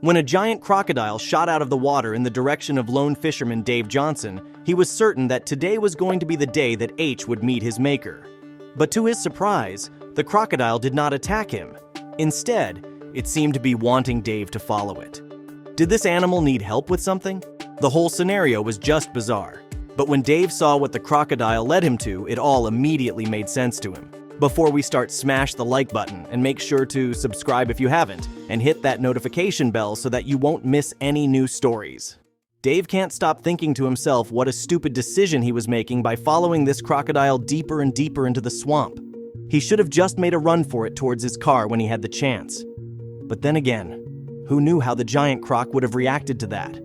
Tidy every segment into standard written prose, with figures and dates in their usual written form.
When a giant crocodile shot out of the water in the direction of lone fisherman Dave Johnson, he was certain that today was going to be the day that H would meet his maker. But to his surprise, the crocodile did not attack him. Instead, it seemed to be wanting Dave to follow it. Did this animal need help with something? The whole scenario was just bizarre. But when Dave saw what the crocodile led him to, it all immediately made sense to him. Before we start, smash the like button and make sure to subscribe if you haven't, and hit that notification bell so that you won't miss any new stories. Dave can't stop thinking to himself what a stupid decision he was making by following this crocodile deeper and deeper into the swamp. He should have just made a run for it towards his car when he had the chance. But then again, who knew how the giant croc would have reacted to that?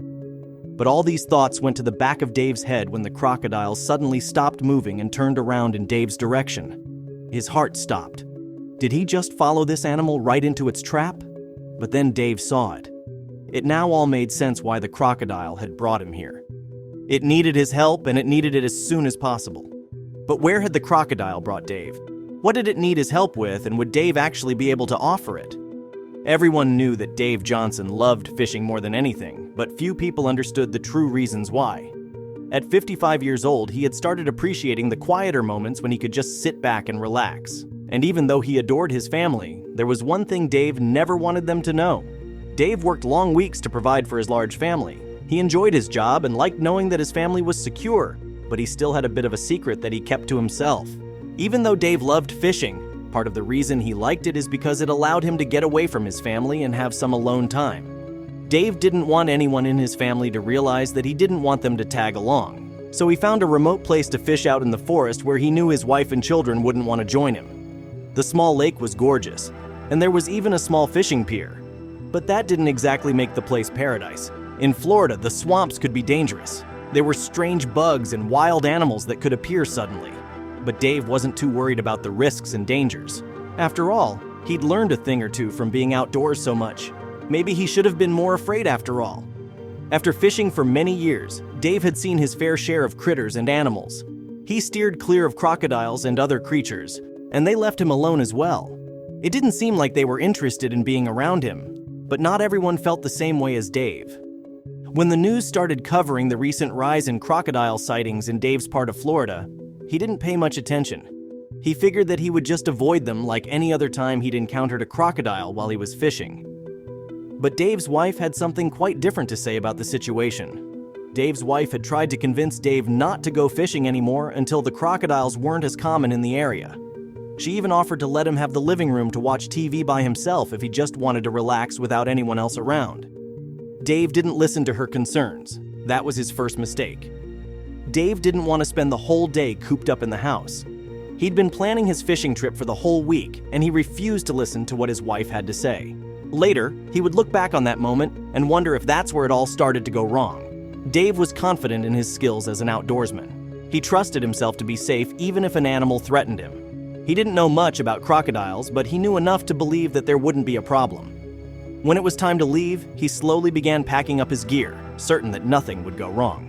But all these thoughts went to the back of Dave's head when the crocodile suddenly stopped moving and turned around in Dave's direction. His heart stopped. Did he just follow this animal right into its trap? But then Dave saw it. It now all made sense why the crocodile had brought him here. It needed his help, and it needed it as soon as possible. But where had the crocodile brought Dave? What did it need his help with, and would Dave actually be able to offer it? Everyone knew that Dave Johnson loved fishing more than anything, but few people understood the true reasons why. At 55 years old, he had started appreciating the quieter moments when he could just sit back and relax. And even though he adored his family, there was one thing Dave never wanted them to know. Dave worked long weeks to provide for his large family. He enjoyed his job and liked knowing that his family was secure, but he still had a bit of a secret that he kept to himself. Even though Dave loved fishing, part of the reason he liked it is because it allowed him to get away from his family and have some alone time. Dave didn't want anyone in his family to realize that he didn't want them to tag along, so he found a remote place to fish out in the forest where he knew his wife and children wouldn't want to join him. The small lake was gorgeous, and there was even a small fishing pier. But that didn't exactly make the place paradise. In Florida, the swamps could be dangerous. There were strange bugs and wild animals that could appear suddenly. But Dave wasn't too worried about the risks and dangers. After all, he'd learned a thing or two from being outdoors so much. Maybe he should have been more afraid after all. After fishing for many years, Dave had seen his fair share of critters and animals. He steered clear of crocodiles and other creatures, and they left him alone as well. It didn't seem like they were interested in being around him, but not everyone felt the same way as Dave. When the news started covering the recent rise in crocodile sightings in Dave's part of Florida, he didn't pay much attention. He figured that he would just avoid them like any other time he'd encountered a crocodile while he was fishing. But Dave's wife had something quite different to say about the situation. Dave's wife had tried to convince Dave not to go fishing anymore until the crocodiles weren't as common in the area. She even offered to let him have the living room to watch TV by himself if he just wanted to relax without anyone else around. Dave didn't listen to her concerns. That was his first mistake. Dave didn't want to spend the whole day cooped up in the house. He'd been planning his fishing trip for the whole week, and he refused to listen to what his wife had to say. Later, he would look back on that moment and wonder if that's where it all started to go wrong. Dave was confident in his skills as an outdoorsman. He trusted himself to be safe even if an animal threatened him. He didn't know much about crocodiles, but he knew enough to believe that there wouldn't be a problem. When it was time to leave, he slowly began packing up his gear, certain that nothing would go wrong.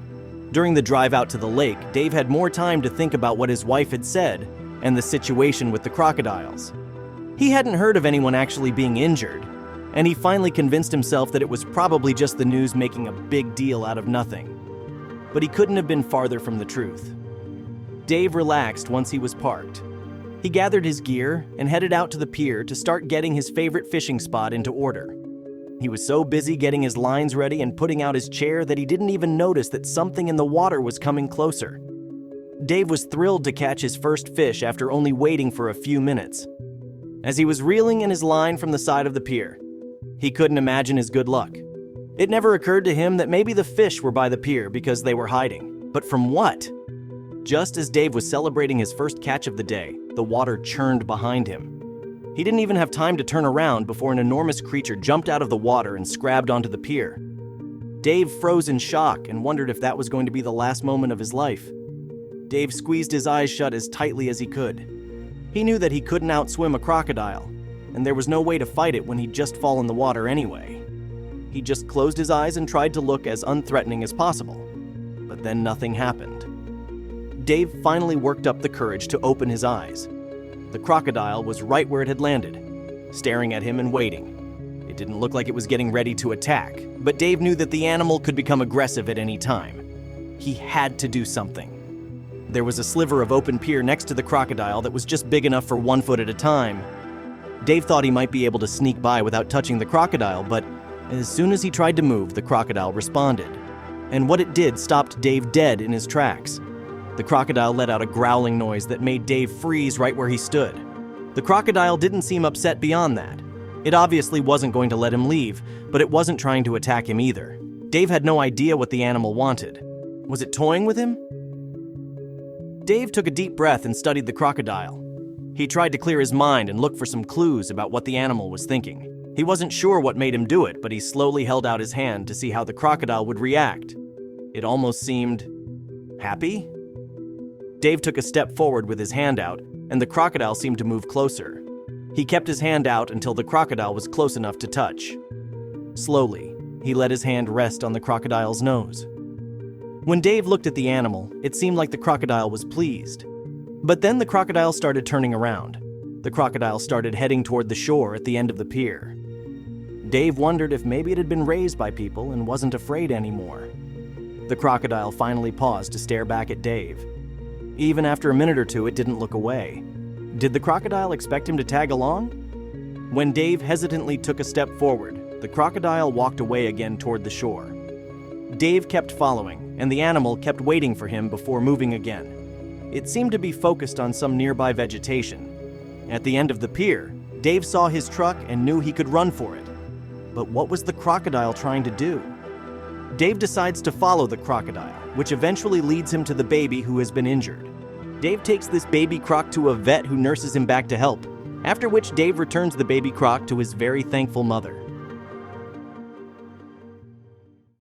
During the drive out to the lake, Dave had more time to think about what his wife had said and the situation with the crocodiles. He hadn't heard of anyone actually being injured, and he finally convinced himself that it was probably just the news making a big deal out of nothing. But he couldn't have been farther from the truth. Dave relaxed once he was parked. He gathered his gear and headed out to the pier to start getting his favorite fishing spot into order. He was so busy getting his lines ready and putting out his chair that he didn't even notice that something in the water was coming closer. Dave was thrilled to catch his first fish after only waiting for a few minutes. As he was reeling in his line from the side of the pier, he couldn't imagine his good luck. It never occurred to him that maybe the fish were by the pier because they were hiding. But from what? Just as Dave was celebrating his first catch of the day, the water churned behind him. He didn't even have time to turn around before an enormous creature jumped out of the water and scrabbed onto the pier. Dave froze in shock and wondered if that was going to be the last moment of his life. Dave squeezed his eyes shut as tightly as he could. He knew that he couldn't outswim a crocodile, and there was no way to fight it when he'd just fallen in the water anyway. He just closed his eyes and tried to look as unthreatening as possible. But then nothing happened. Dave finally worked up the courage to open his eyes. The crocodile was right where it had landed, staring at him and waiting. It didn't look like it was getting ready to attack, but Dave knew that the animal could become aggressive at any time. He had to do something. There was a sliver of open pier next to the crocodile that was just big enough for 1 foot at a time. Dave thought he might be able to sneak by without touching the crocodile, but as soon as he tried to move, the crocodile responded. And what it did stopped Dave dead in his tracks. The crocodile let out a growling noise that made Dave freeze right where he stood. The crocodile didn't seem upset beyond that. It obviously wasn't going to let him leave, but it wasn't trying to attack him either. Dave had no idea what the animal wanted. Was it toying with him? Dave took a deep breath and studied the crocodile. He tried to clear his mind and look for some clues about what the animal was thinking. He wasn't sure what made him do it, but he slowly held out his hand to see how the crocodile would react. It almost seemed happy. Dave took a step forward with his hand out, and the crocodile seemed to move closer. He kept his hand out until the crocodile was close enough to touch. Slowly, he let his hand rest on the crocodile's nose. When Dave looked at the animal, it seemed like the crocodile was pleased. But then the crocodile started turning around. The crocodile started heading toward the shore at the end of the pier. Dave wondered if maybe it had been raised by people and wasn't afraid anymore. The crocodile finally paused to stare back at Dave. Even after a minute or two, it didn't look away. Did the crocodile expect him to tag along? When Dave hesitantly took a step forward, the crocodile walked away again toward the shore. Dave kept following, and the animal kept waiting for him before moving again. It seemed to be focused on some nearby vegetation. At the end of the pier, Dave saw his truck and knew he could run for it. But what was the crocodile trying to do? Dave decides to follow the crocodile, which eventually leads him to the baby who has been injured. Dave takes this baby croc to a vet who nurses him back to help, after which Dave returns the baby croc to his very thankful mother.